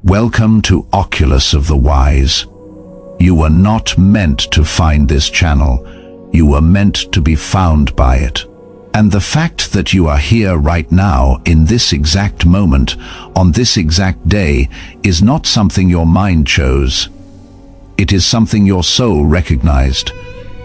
Welcome to Oculus of the Wise. You were not meant to find this channel. You were meant to be found by it. And the fact that you are here right now, in this exact moment, on this exact day, is not something your mind chose. It is something your soul recognized.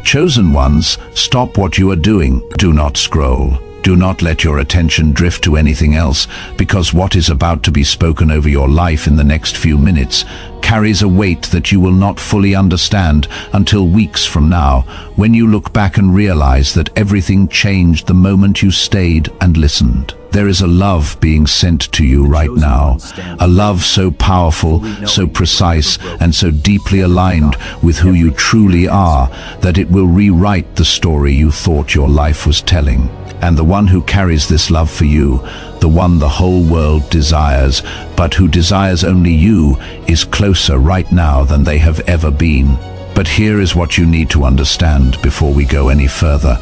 Chosen ones, stop what you are doing. Do not scroll. Do not let your attention drift to anything else, because what is about to be spoken over your life in the next few minutes carries a weight that you will not fully understand until weeks from now, when you look back and realize that everything changed the moment you stayed and listened. There is a love being sent to you right now, a love so powerful, so precise, and so deeply aligned with who you truly are that it will rewrite the story you thought your life was telling. And the one who carries this love for you, the one the whole world desires, but who desires only you, is closer right now than they have ever been. But here is what you need to understand before we go any further.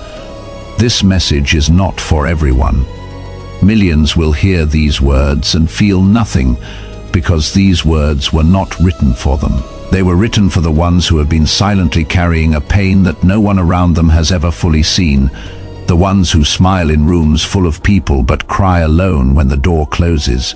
This message is not for everyone. Millions will hear these words and feel nothing, because these words were not written for them. They were written for the ones who have been silently carrying a pain that no one around them has ever fully seen. The ones who smile in rooms full of people but cry alone when the door closes.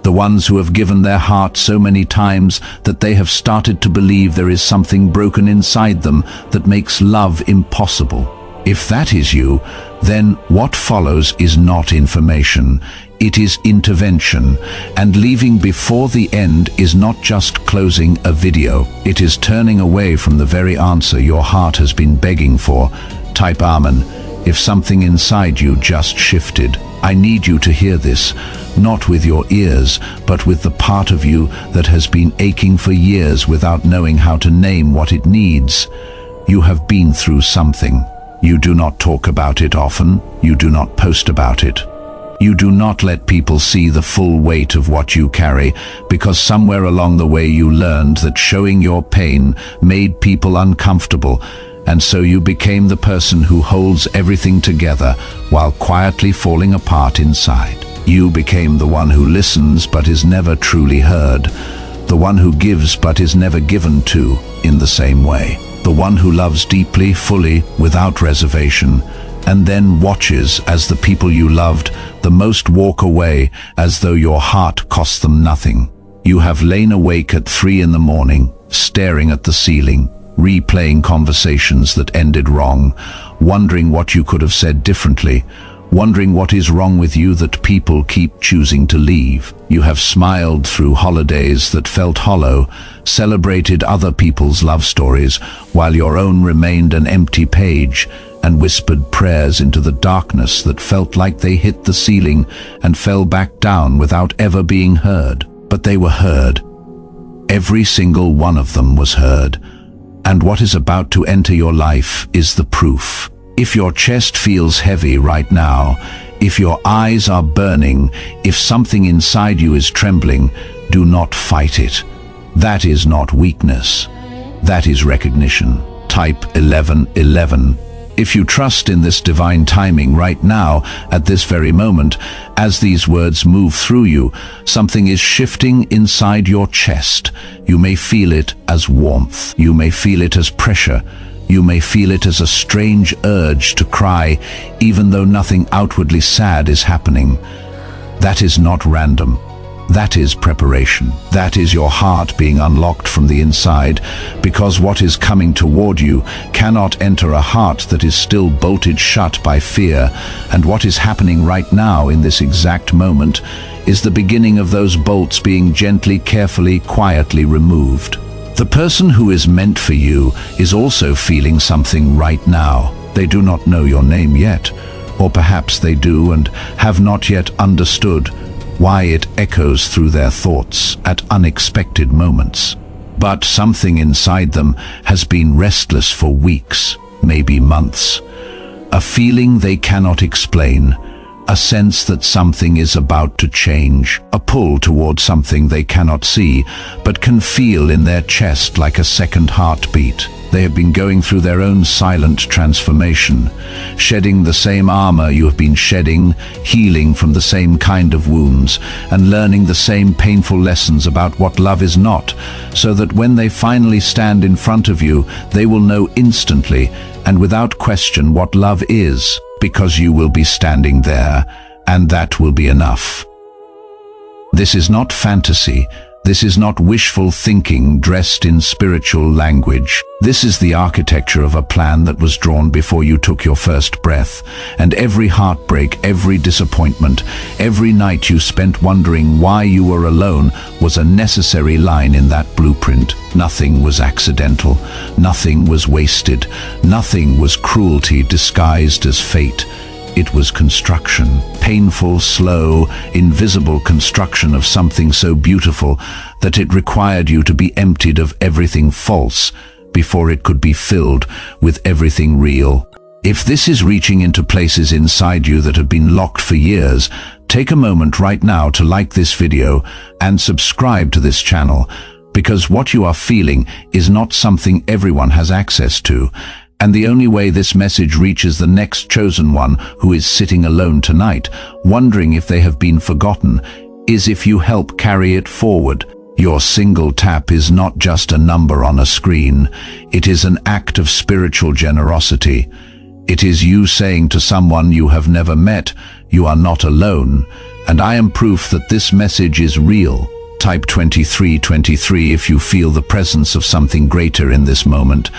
The ones who have given their heart so many times that they have started to believe there is something broken inside them that makes love impossible. If that is you, then what follows is not information, it is intervention. And leaving before the end is not just closing a video. It is turning away from the very answer your heart has been begging for. Type Amen if something inside you just shifted. I need you to hear this, not with your ears, but with the part of you that has been aching for years without knowing how to name what it needs. You have been through something. You do not talk about it often. You do not post about it. You do not let people see the full weight of what you carry, because somewhere along the way you learned that showing your pain made people uncomfortable, and so you became the person who holds everything together while quietly falling apart inside. You became the one who listens but is never truly heard, the one who gives but is never given to in the same way, the one who loves deeply, fully, without reservation, and then watches as the people you loved the most walk away as though your heart cost them nothing. You have lain awake at 3 in the morning, staring at the ceiling, replaying conversations that ended wrong, wondering what you could have said differently, wondering what is wrong with you that people keep choosing to leave. You have smiled through holidays that felt hollow, celebrated other people's love stories while your own remained an empty page, and whispered prayers into the darkness that felt like they hit the ceiling and fell back down without ever being heard. But they were heard. Every single one of them was heard. And what is about to enter your life is the proof. If your chest feels heavy right now, if your eyes are burning, if something inside you is trembling, do not fight it. That is not weakness. That is recognition. Type 1111. If you trust in this divine timing right now, at this very moment, as these words move through you, something is shifting inside your chest. You may feel it as warmth. You may feel it as pressure. You may feel it as a strange urge to cry, even though nothing outwardly sad is happening. That is not random. That is preparation. That is your heart being unlocked from the inside, because what is coming toward you cannot enter a heart that is still bolted shut by fear, and what is happening right now in this exact moment is the beginning of those bolts being gently, carefully, quietly removed. The person who is meant for you is also feeling something right now. They do not know your name yet, or perhaps they do and have not yet understood why it echoes through their thoughts at unexpected moments. But something inside them has been restless for weeks, maybe months. A feeling they cannot explain, a sense that something is about to change, a pull towards something they cannot see, but can feel in their chest like a second heartbeat. They have been going through their own silent transformation, shedding the same armor you have been shedding, healing from the same kind of wounds, and learning the same painful lessons about what love is not, so that when they finally stand in front of you, they will know instantly and without question what love is, because you will be standing there, and that will be enough. This is not fantasy. This is not wishful thinking dressed in spiritual language. This is the architecture of a plan that was drawn before you took your first breath, and every heartbreak, every disappointment, every night you spent wondering why you were alone was a necessary line in that blueprint. Nothing was accidental, nothing was wasted, nothing was cruelty disguised as fate. It was construction, painful, slow, invisible construction of something so beautiful that it required you to be emptied of everything false before it could be filled with everything real. If this is reaching into places inside you that have been locked for years, take a moment right now to like this video and subscribe to this channel, because what you are feeling is not something everyone has access to. And the only way this message reaches the next chosen one who is sitting alone tonight, wondering if they have been forgotten, is if you help carry it forward. Your single tap is not just a number on a screen. It is an act of spiritual generosity. It is you saying to someone you have never met, you are not alone, and I am proof that this message is real. Type 2323 if you feel the presence of something greater in this moment.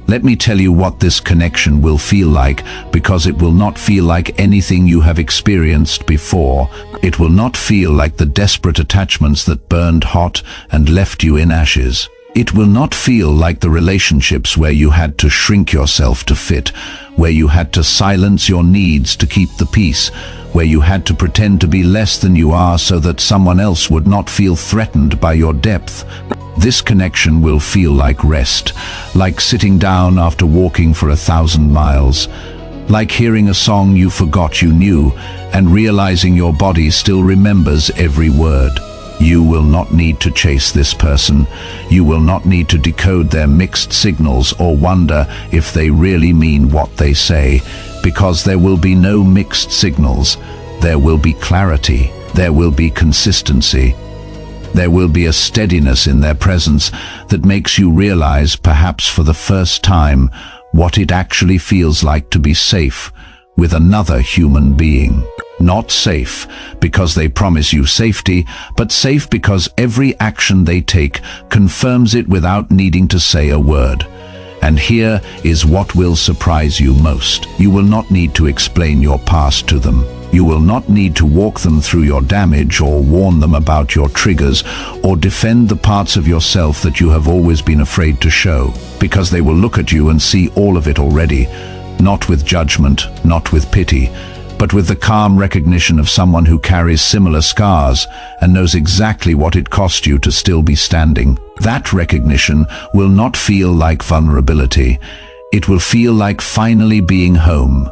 Let me tell you what this connection will feel like, because it will not feel like anything you have experienced before. It will not feel like the desperate attachments that burned hot and left you in ashes. It will not feel like the relationships where you had to shrink yourself to fit, where you had to silence your needs to keep the peace, where you had to pretend to be less than you are so that someone else would not feel threatened by your depth. This connection will feel like rest, like sitting down after walking for 1,000 miles, like hearing a song you forgot you knew and realizing your body still remembers every word. You will not need to chase this person. You will not need to decode their mixed signals or wonder if they really mean what they say, because there will be no mixed signals. There will be clarity. There will be consistency. There will be a steadiness in their presence that makes you realize, perhaps for the first time, what it actually feels like to be safe with another human being. Not safe because they promise you safety, but safe because every action they take confirms it without needing to say a word. And here is what will surprise you most. You will not need to explain your past to them. You will not need to walk them through your damage or warn them about your triggers or defend the parts of yourself that you have always been afraid to show, because they will look at you and see all of it already, not with judgment, not with pity, but with the calm recognition of someone who carries similar scars and knows exactly what it cost you to still be standing. That recognition will not feel like vulnerability. It will feel like finally being home.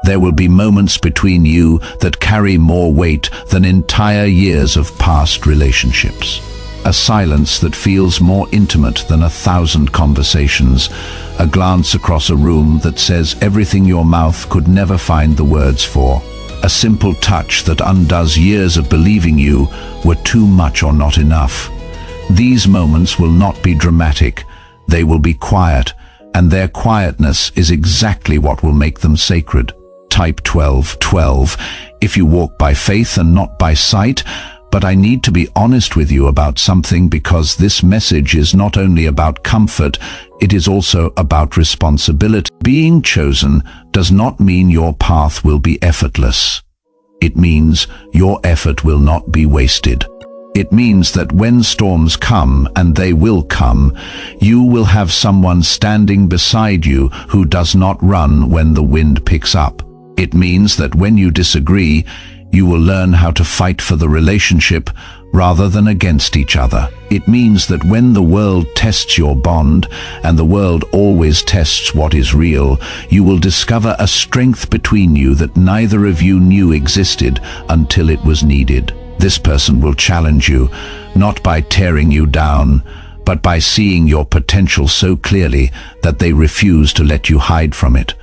There will be moments between you that carry more weight than entire years of past relationships. A silence that feels more intimate than 1,000 conversations. A glance across a room that says everything your mouth could never find the words for. A simple touch that undoes years of believing you were too much or not enough. These moments will not be dramatic. They will be quiet, and their quietness is exactly what will make them sacred. Type 1212 if you walk by faith and not by sight. But I need to be honest with you about something, because this message is not only about comfort, it is also about responsibility. Being chosen does not mean your path will be effortless. It means your effort will not be wasted. It means that when storms come, and they will come, you will have someone standing beside you who does not run when the wind picks up. It means that when you disagree, you will learn how to fight for the relationship rather than against each other. It means that when the world tests your bond, and the world always tests what is real, you will discover a strength between you that neither of you knew existed until it was needed. This person will challenge you, not by tearing you down, but by seeing your potential so clearly that they refuse to let you hide from it.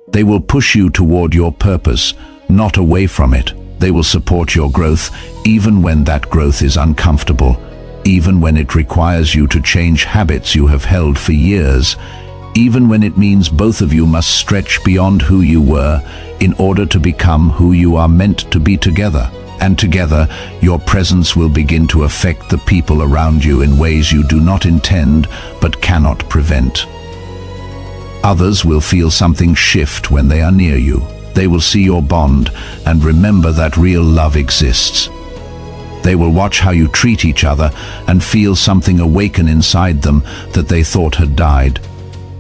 They will push you toward your purpose, not away from it. They will support your growth, even when that growth is uncomfortable, even when it requires you to change habits you have held for years, even when it means both of you must stretch beyond who you were in order to become who you are meant to be together. And together, your presence will begin to affect the people around you in ways you do not intend but cannot prevent. Others will feel something shift when they are near you. They will see your bond and remember that real love exists. They will watch how you treat each other and feel something awaken inside them that they thought had died.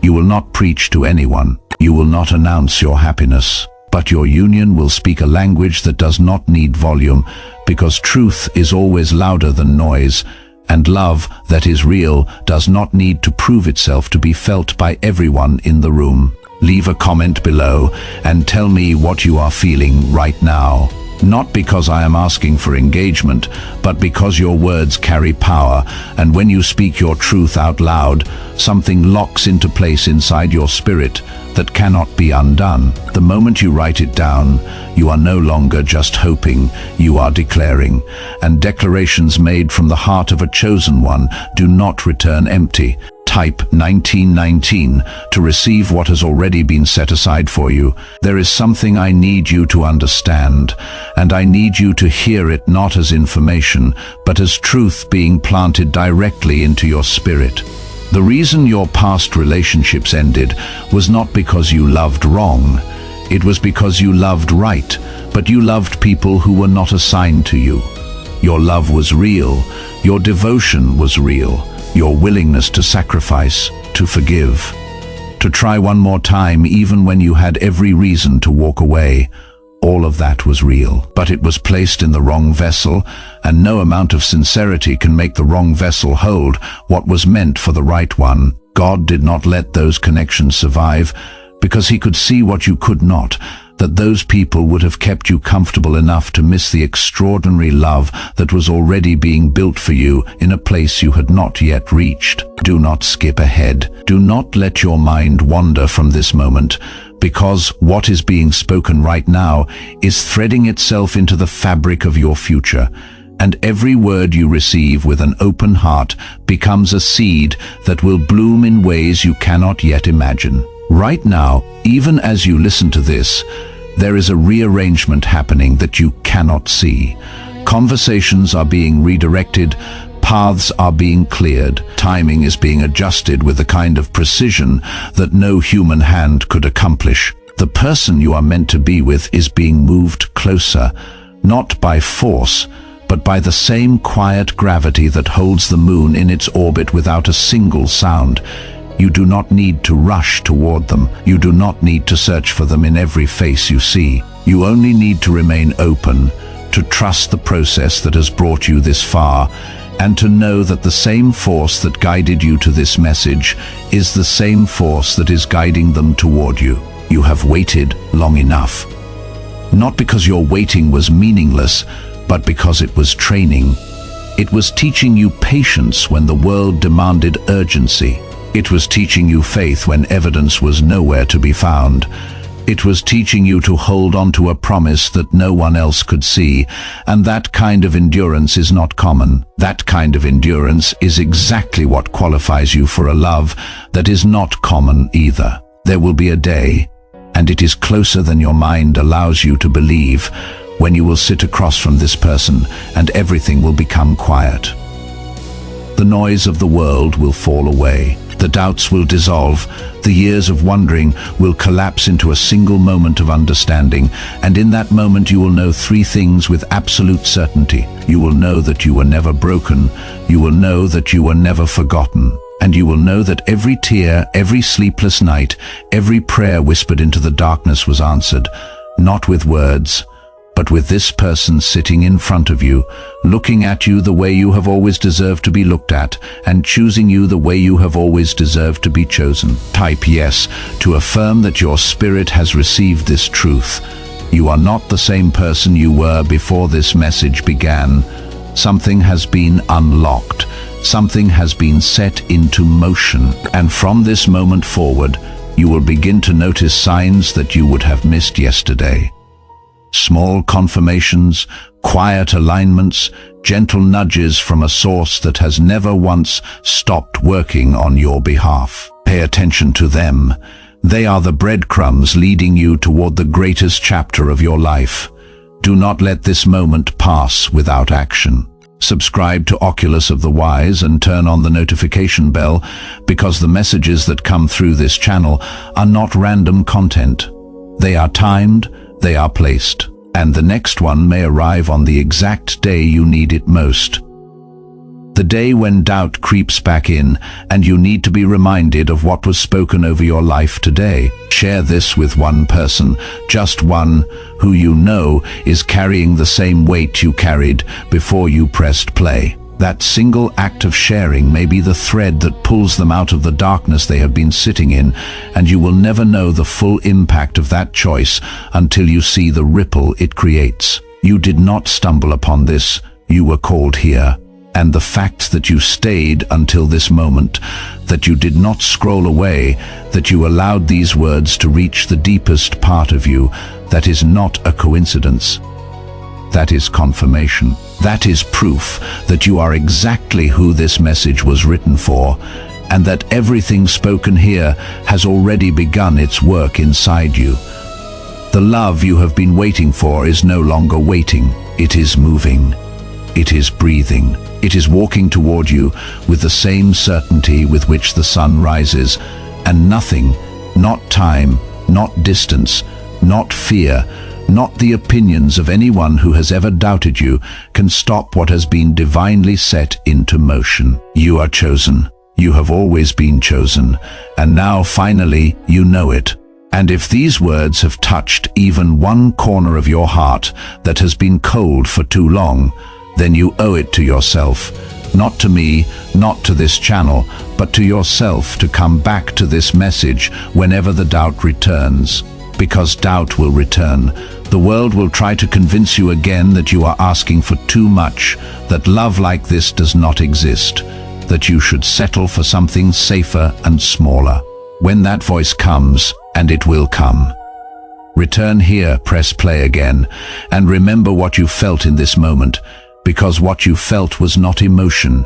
You will not preach to anyone. You will not announce your happiness. But your union will speak a language that does not need volume, because truth is always louder than noise, and love that is real does not need to prove itself to be felt by everyone in the room. Leave a comment below and tell me what you are feeling right now. Not because I am asking for engagement, but because your words carry power, and when you speak your truth out loud, something locks into place inside your spirit that cannot be undone. The moment you write it down, you are no longer just hoping, you are declaring. And declarations made from the heart of a chosen one do not return empty. Type 1919 to receive what has already been set aside for you. There is something I need you to understand, and I need you to hear it not as information, but as truth being planted directly into your spirit. The reason your past relationships ended was not because you loved wrong. It was because you loved right, but you loved people who were not assigned to you. Your love was real. Your devotion was real. Your willingness to sacrifice, to forgive, to try one more time even when you had every reason to walk away. All of that was real, but it was placed in the wrong vessel, and no amount of sincerity can make the wrong vessel hold what was meant for the right one. God did not let those connections survive because he could see what you could not, that those people would have kept you comfortable enough to miss the extraordinary love that was already being built for you in a place you had not yet reached. Do not skip ahead. Do not let your mind wander from this moment, because what is being spoken right now is threading itself into the fabric of your future, and every word you receive with an open heart becomes a seed that will bloom in ways you cannot yet imagine. Right now, even as you listen to this, there is a rearrangement happening that you cannot see. Conversations are being redirected, paths are being cleared, timing is being adjusted with a kind of precision that no human hand could accomplish. The person you are meant to be with is being moved closer, not by force, but by the same quiet gravity that holds the moon in its orbit without a single sound. You do not need to rush toward them. You do not need to search for them in every face you see. You only need to remain open, to trust the process that has brought you this far, and to know that the same force that guided you to this message is the same force that is guiding them toward you. You have waited long enough. Not because your waiting was meaningless, but because it was training. It was teaching you patience when the world demanded urgency. It was teaching you faith when evidence was nowhere to be found. It was teaching you to hold on to a promise that no one else could see, and that kind of endurance is not common. That kind of endurance is exactly what qualifies you for a love that is not common either. There will be a day, and it is closer than your mind allows you to believe, when you will sit across from this person and everything will become quiet. The noise of the world will fall away. The doubts will dissolve. The years of wondering will collapse into a single moment of understanding, and in that moment you will know three things with absolute certainty. You will know that you were never broken. You will know that you were never forgotten. And you will know that every tear, every sleepless night, every prayer whispered into the darkness was answered, not with words, but with this person sitting in front of you, looking at you the way you have always deserved to be looked at, and choosing you the way you have always deserved to be chosen. Type yes to affirm that your spirit has received this truth. You are not the same person you were before this message began. Something has been unlocked. Something has been set into motion. And from this moment forward, you will begin to notice signs that you would have missed yesterday. Small confirmations, quiet alignments, gentle nudges from a source that has never once stopped working on your behalf. Pay attention to them. They are the breadcrumbs leading you toward the greatest chapter of your life. Do not let this moment pass without action. Subscribe to Oculus of the Wise and turn on the notification bell, because the messages that come through this channel are not random content. They are timed, they are placed, and the next one may arrive on the exact day you need it most. The day when doubt creeps back in and you need to be reminded of what was spoken over your life today. Share this with one person, just one, who you know is carrying the same weight you carried before you pressed play. That single act of sharing may be the thread that pulls them out of the darkness they have been sitting in, and you will never know the full impact of that choice until you see the ripple it creates. You did not stumble upon this, you were called here. And the fact that you stayed until this moment, that you did not scroll away, that you allowed these words to reach the deepest part of you, that is not a coincidence. That is confirmation. That is proof that you are exactly who this message was written for, and that everything spoken here has already begun its work inside you. The love you have been waiting for is no longer waiting. It is moving. It is breathing. It is walking toward you with the same certainty with which the sun rises, and nothing, not time, not distance, not fear, not the opinions of anyone who has ever doubted you, can stop what has been divinely set into motion. You are chosen. You have always been chosen, and now finally you know it. And if these words have touched even one corner of your heart that has been cold for too long, then you owe it to yourself, not to me, not to this channel, but to yourself, to come back to this message whenever the doubt returns. Because doubt will return. The world will try to convince you again that you are asking for too much, that love like this does not exist, that you should settle for something safer and smaller. When that voice comes, and it will come, return here, press play again, and remember what you felt in this moment, because what you felt was not emotion,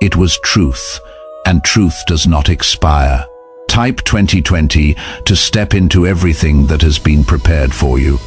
it was truth, and truth does not expire. Type 2020 to step into everything that has been prepared for you.